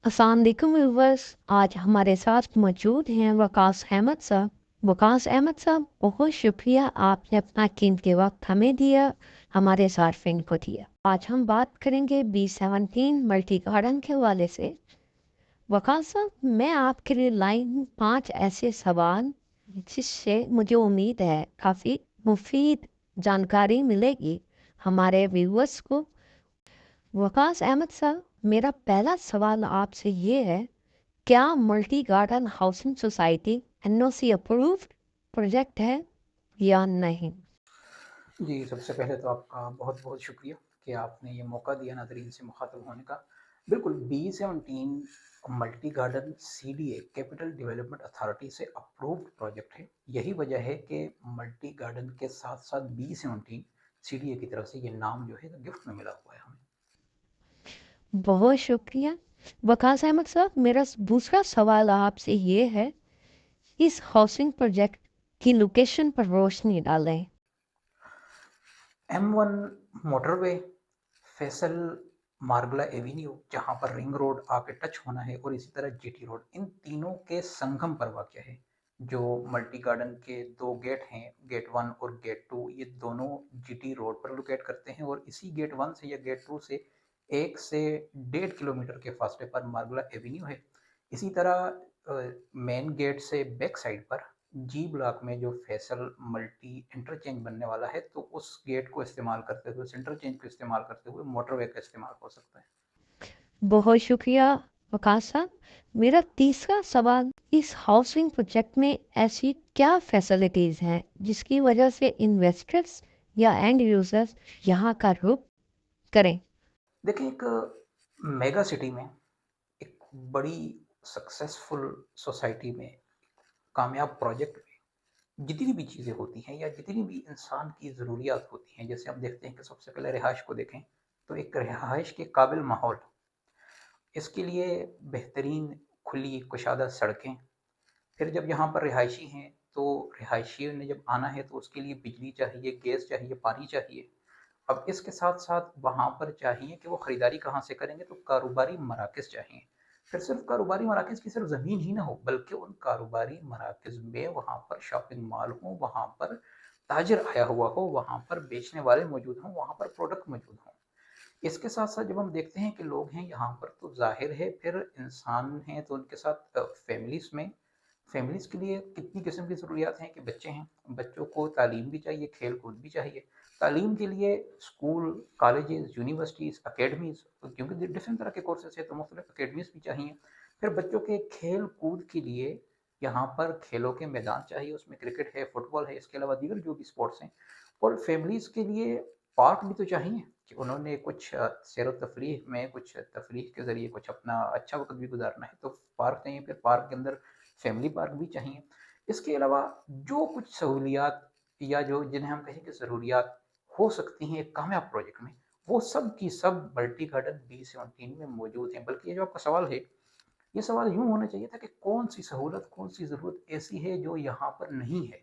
अस्सलाम वालेकुम व्यूवर्स। आज हमारे साथ मौजूद हैं वकास अहमद साहब। वकास अहमद साहब, बहुत शुक्रिया आपने अपना कीमती वक्त हमें दिया, हमारे सार्फिन को दिया। आज हम बात करेंगे B17 मल्टी गार्डन के हवाले से। वकास साहब, मैं आपके लिए लाइन 5 ऐसे सवाल जिससे मुझे उम्मीद है काफ़ी मुफीद जानकारी मिलेगी हमारे व्यूवर्स को। वकास अहमद साहब, मेरा पहला सवाल आपसे ये है, क्या multi garden housing society NOC approved project है या नहीं? जी, सबसे पहले तो आपका बहुत-बहुत शुक्रिया कि आपने ये मौका दिया नाज़रीन से मुख़ातब होने का। बिल्कुल, B17 multi garden CDA capital development authority से अप्रूव्ड प्रोजेक्ट है। यही वजह है कि मल्टी गार्डन के साथ-साथ B17 CDA की तरफ से ये नाम जो है गिफ्ट में मिला हुआ है हमें। बहुत शुक्रिया। वकास अहमद साहब, मेरा दूसरा सवाल आपसे ये है, इस हाउसिंग प्रोजेक्ट की लोकेशन पर रोशनी डालें। M1 मोटरवे, फैसल मार्गला एवेन्यू जहाँ पर रिंग रोड आके टच होना है, और इसी तरह GT रोड, इन तीनों के संगम पर वाक़या है। जो मल्टी गार्डन के दो गेट हैं, गेट 1 और गेट 2, ये दोनों GT रोड पर लोकेट करते हैं, और इसी गेट 1 से या गेट 2 से 1 से 1.5 किलोमीटर के फासले पर मार्गला एवेन्यू है। इसी तरह मेन गेट से बैक साइड पर जी ब्लॉक में जो फैसल मल्टी इंटरचेंज बनने वाला है, तो उस गेट को इस्तेमाल करते हुए, उस इंटरचेंज को इस्तेमाल करते हुए मोटरवे का इस्तेमाल हो सकता है। बहुत शुक्रिया वकास साहब। मेरा तीसरा सवाल, इस हाउसिंग प्रोजेक्ट में ऐसी क्या फैसिलिटीज़ हैं जिसकी वजह से इन्वेस्टर्स या एंड यूजर्स यहाँ का रुख करें? देखिए, एक मेगा सिटी में, एक बड़ी सक्सेसफुल सोसाइटी में, कामयाब प्रोजेक्ट में जितनी भी चीज़ें होती हैं या जितनी भी इंसान की ज़रूरियात होती हैं, जैसे हम देखते हैं कि सबसे पहले रिहाइश को देखें, तो एक रिहाइश के काबिल माहौल, इसके लिए बेहतरीन खुली कुशादा सड़कें। फिर जब यहाँ पर रिहायशी हैं, तो रिहायशियों ने जब आना है तो उसके लिए बिजली चाहिए, गैस चाहिए, पानी चाहिए। अब इसके साथ साथ वहाँ पर चाहिए कि वो ख़रीदारी कहाँ से करेंगे, तो कारोबारी मराकज़ चाहिए। फिर सिर्फ कारोबारी मराकज़ की सिर्फ ज़मीन ही ना हो, बल्कि उन कारोबारी मराकज़ में वहाँ पर शॉपिंग मॉल हों, वहाँ पर ताजिर आया हुआ हो, वहाँ पर बेचने वाले मौजूद हों, वहाँ पर प्रोडक्ट मौजूद हों। इसके साथ साथ जब हम देखते हैं कि लोग हैं यहाँ पर, तो जाहिर है फिर इंसान हैं, तो उनके साथ फैमिलीज़ में, फैमिलीज़ के लिए कितनी किस्म की ज़रूरियात हैं कि बच्चे हैं, बच्चों को तालीम भी चाहिए, खेल कूद भी चाहिए। तालीम के लिए स्कूल, कॉलेजेस, यूनिवर्सिटीज़, अकेडमीज़, क्योंकि डिफरेंट तरह के कोर्सेज हैं तो मुख्तलिफ अकेडमीज़ भी चाहिए। फिर बच्चों के खेल कूद के लिए यहाँ पर खेलों के मैदान चाहिए, उसमें क्रिकेट है, फुटबॉल है, इसके अलावा दीगर जो भी स्पोर्ट्स हैं। और फैमिलीज़ के लिए पार्क भी तो चाहिए कि उन्होंने कुछ सैर तफरीह में, कुछ तफरीह के ज़रिए कुछ अपना अच्छा वक्त भी गुजारना है, तो पार्क चाहिए। फिर पार्क के अंदर फैमिली पार्क भी चाहिए। इसके अलावा जो कुछ सहूलियात या जो जिन्हें हम कहें कि ज़रूरियात हो सकती हैं एक कामयाब प्रोजेक्ट में, वो सब की सब मल्टी गार्डन B17 में मौजूद हैं। बल्कि ये जो आपका सवाल है, ये सवाल यूँ होना चाहिए था कि कौन सी सहूलत, कौन सी ज़रूरत ऐसी है जो यहाँ पर नहीं है?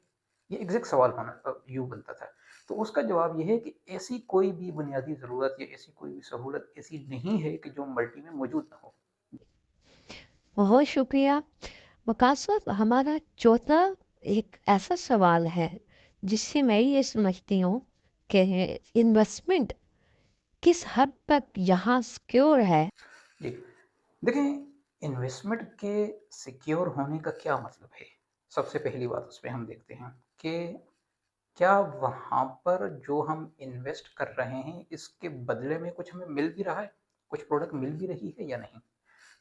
ये एग्ज़ैक्ट सवाल होना यूँ बनता था। तो उसका जवाब ये है कि ऐसी कोई भी बुनियादी ज़रूरत या ऐसी कोई भी सहूलत ऐसी नहीं है कि जो मल्टी में मौजूद ना हो। बहुत शुक्रिया। वकास साहब, हमारा चौथा एक ऐसा सवाल है जिससे मैं ये समझती हूँ कि इन्वेस्टमेंट किस हद तक यहाँ सिक्योर है। जी, देखें, इन्वेस्टमेंट के सिक्योर होने का क्या मतलब है? सबसे पहली बात उस पे हम देखते हैं कि क्या वहाँ पर जो हम इन्वेस्ट कर रहे हैं, इसके बदले में कुछ हमें मिल भी रहा है? कुछ प्रोडक्ट मिल भी रही है या नहीं?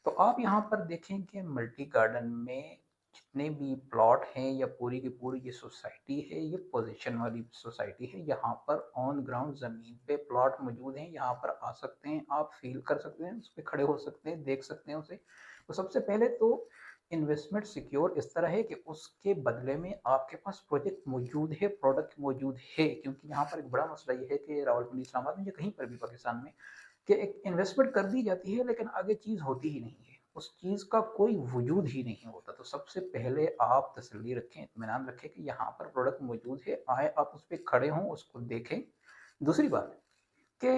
तो आप यहाँ पर देखें कि मल्टी गार्डन में जितने भी प्लॉट हैं या पूरी की पूरी ये सोसाइटी है, ये पोजीशन वाली सोसाइटी है। यहाँ पर ऑन ग्राउंड ज़मीन पे प्लॉट मौजूद हैं, यहाँ पर आ सकते हैं, आप फील कर सकते हैं, उस पर खड़े हो सकते हैं, देख सकते हैं उसे। तो सबसे पहले तो इन्वेस्टमेंट सिक्योर इस तरह है कि उसके बदले में आपके पास प्रोजेक्ट मौजूद है, प्रोडक्ट मौजूद है। क्योंकि यहाँ पर एक बड़ा मसला ये है कि रावलपिंडी, इस्लामाबाद में या कहीं पर भी पाकिस्तान में, कि एक इन्वेस्टमेंट कर दी जाती है लेकिन आगे चीज़ होती ही नहीं है, उस चीज़ का कोई वजूद ही नहीं होता। तो सबसे पहले आप तसल्ली रखें, इत्मीनान रखें कि यहाँ पर प्रोडक्ट मौजूद है, आए आप उस पर खड़े हों, उसको देखें। दूसरी बात कि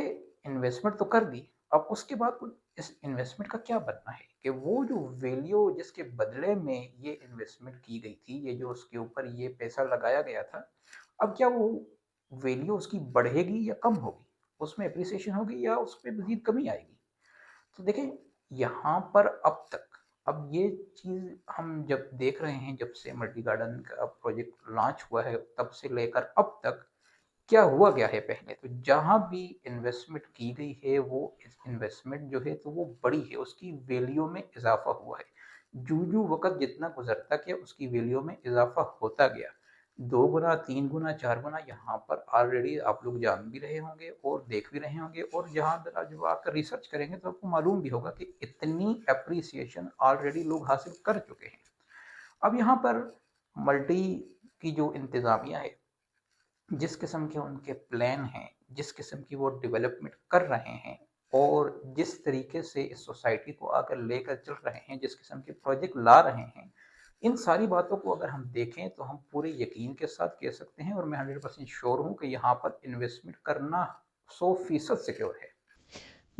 इन्वेस्टमेंट तो कर दी, अब उसके बाद इस इन्वेस्टमेंट का क्या बनना है, कि वो जो वैल्यू जिसके बदले में ये इन्वेस्टमेंट की गई थी, ये जो उसके ऊपर ये पैसा लगाया गया था, अब क्या वो वैल्यू उसकी बढ़ेगी या कम होगी, उसमें एप्रिसिएशन होगी या उसमें मजीद कमी आएगी। तो देखें, यहाँ पर अब तक, अब ये चीज़ हम जब देख रहे हैं, जब से मल्टी गार्डन का प्रोजेक्ट लॉन्च हुआ है तब से लेकर अब तक क्या हुआ गया है। पहले तो जहाँ भी इन्वेस्टमेंट की गई है, वो इन्वेस्टमेंट जो है तो वो बड़ी है, उसकी वैल्यू में इजाफा हुआ है। जू जू वक्त जितना गुजरता गया उसकी वैल्यू में इजाफा होता गया, 2 गुना 3 गुना 4 गुना। यहाँ पर ऑलरेडी आप लोग जान भी रहे होंगे और देख भी रहे होंगे, और जहाँ जब आकर रिसर्च करेंगे तो आपको मालूम भी होगा कि इतनी अप्रिसिएशन ऑलरेडी लोग हासिल कर चुके हैं। अब यहाँ पर मल्टी की जो इंतज़ामिया है, जिस किस्म के उनके प्लान हैं, जिस किस्म की वो डेवलपमेंट कर रहे हैं, और जिस तरीके से इस सोसाइटी को आकर लेकर चल रहे हैं, जिस किस्म के प्रोजेक्ट ला रहे हैं, इन सारी बातों को अगर हम देखें तो हम पूरे यकीन के साथ कह सकते हैं, और मैं 100% श्योर हूँ कि यहाँ पर इन्वेस्टमेंट करना 100% सिक्योर है।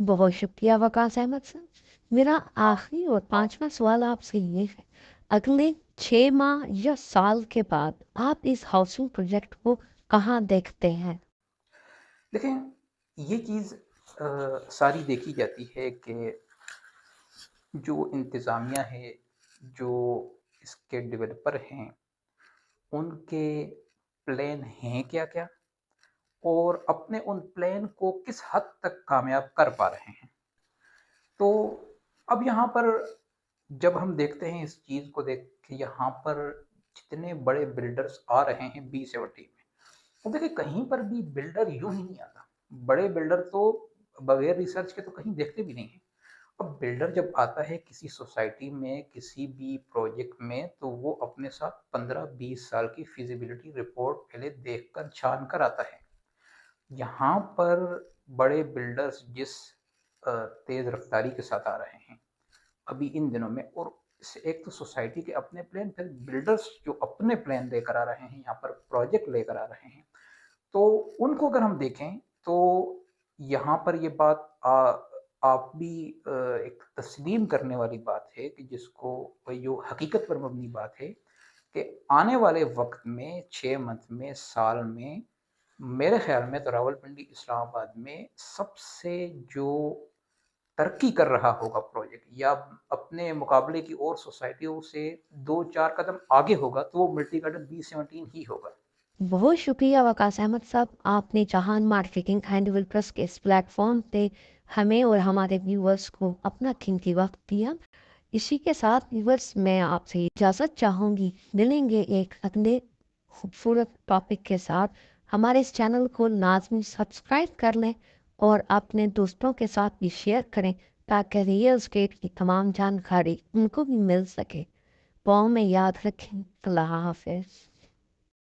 बहुत शुक्रिया वकास अहमद सर। मेरा आखिरी और पांचवा सवाल आपसे ये है, अगले 6 माह या साल के बाद आप इस हाउसिंग प्रोजेक्ट को कहाँ देखते हैं? देखें, ये चीज़ सारी देखी जाती है कि जो इंतज़ामिया है, जो इसके डेवलपर हैं, उनके प्लान हैं क्या क्या, और अपने उन प्लान को किस हद तक कामयाब कर पा रहे हैं। तो अब यहाँ पर जब हम देखते हैं इस चीज़ को, देख के यहाँ पर जितने बड़े बिल्डर्स आ रहे हैं B70 में, तो देखिए कहीं पर भी बिल्डर यूं ही नहीं आता। बड़े बिल्डर तो बगैर रिसर्च के तो कहीं देखते भी नहीं है। अब बिल्डर जब आता है किसी सोसाइटी में, किसी भी प्रोजेक्ट में, तो वो अपने साथ 15-20 साल की फिजिबिलिटी रिपोर्ट पहले देखकर छान कर आता है। यहाँ पर बड़े बिल्डर्स जिस तेज रफ्तारी के साथ आ रहे हैं अभी इन दिनों में, और एक तो सोसाइटी के अपने प्लान, फिर बिल्डर्स जो अपने प्लान लेकर आ रहे हैं, यहाँ पर प्रोजेक्ट लेकर आ रहे हैं, तो उनको अगर हम देखें तो यहाँ पर ये बात आप भी एक तस्लीम करने वाली बात है, कि जिसको जो हकीकत पर मबनी बात है, कि आने वाले वक्त में 6 मंथ में, साल में, मेरे ख्याल में तो रावलपिंडी इस्लामाबाद में सबसे जो तरक्की कर रहा होगा प्रोजेक्ट, या अपने मुकाबले की और सोसाइटियों से 2-4 कदम आगे होगा, तो वो मल्टी गार्डन B17 ही होगा। बहुत शुक्रिया वकास अहमद साहब, आपने जहान मार्केटिंग एंड डेवलपर्स के इस प्लेटफॉर्म पे हमें और हमारे व्यूअर्स को अपना कीमती वक्त दिया। इसी के साथ व्यूअर्स, मैं आपसे इजाज़त चाहूँगी। मिलेंगे एक अगले खूबसूरत टॉपिक के साथ। हमारे इस चैनल को लाजमी सब्सक्राइब कर लें और अपने दोस्तों के साथ भी शेयर करें, ताकि रियल एस्टेट की तमाम जानकारी उनको भी मिल सके। पाँव में याद रखें। अल्लाह हाफिज़।